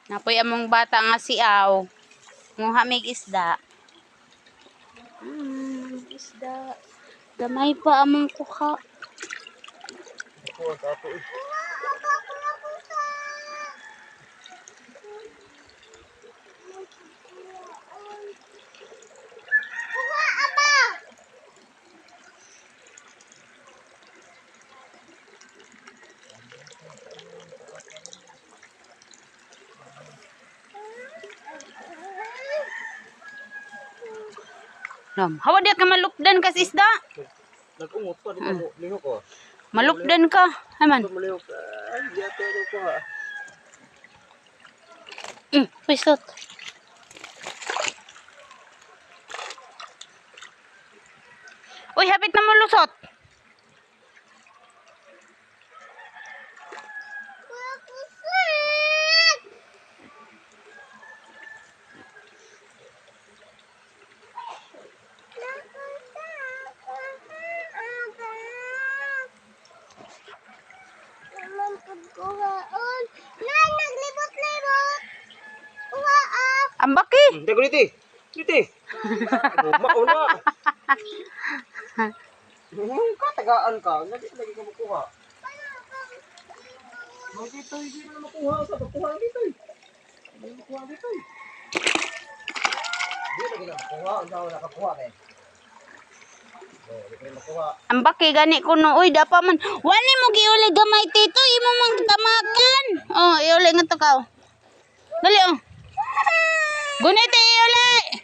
Napoy among bata nga siaw. Nguha mig isda. Isda. Gamay pa among kuha. Hawa dia ka malupdan kas isda. Nag-ungot pa, di ba mo? Lihok ko. Malupdan ka. Haman. Malihok. Ay, di ato ko ha. Pisot. Uy, hapit na mo lusot. Ambaki. Dago dito. Dito. Mauna. Katagaan ka. Lagi ka makuha. Dito, hindi na makuha. Sa makuha dito. Hindi makuha dito. Hindi lagi na makuha. Ang daw nakakuha eh. Ambaki gani kuno. Uy, dapa man. Wani mo giuli gamay tito. Imo man tamakan. Oh, iuli nga to ka. Dali oh. Gunit iuli.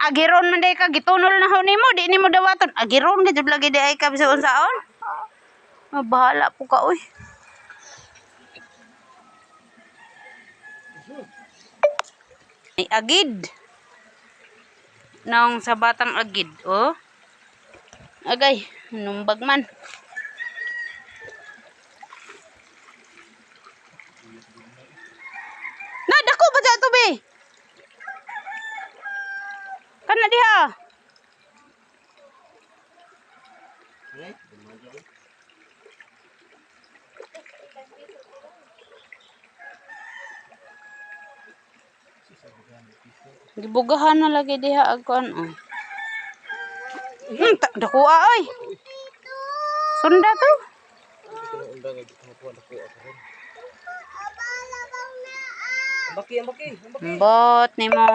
Agiron man day ka gitunol na ho nimo, di nimo dawaton. Agiron ka jud lagi di ay ka bisan unsaon. Bahala po ka oy. Ay agid. Nang sa batang agid, oh. Agay, numbag man. Na dako ba sa tubi? Kana diha. Gibugahan na lagi diha agkuan oh. Dakuha ay. Sunda to. Ambaki. Bot nimo.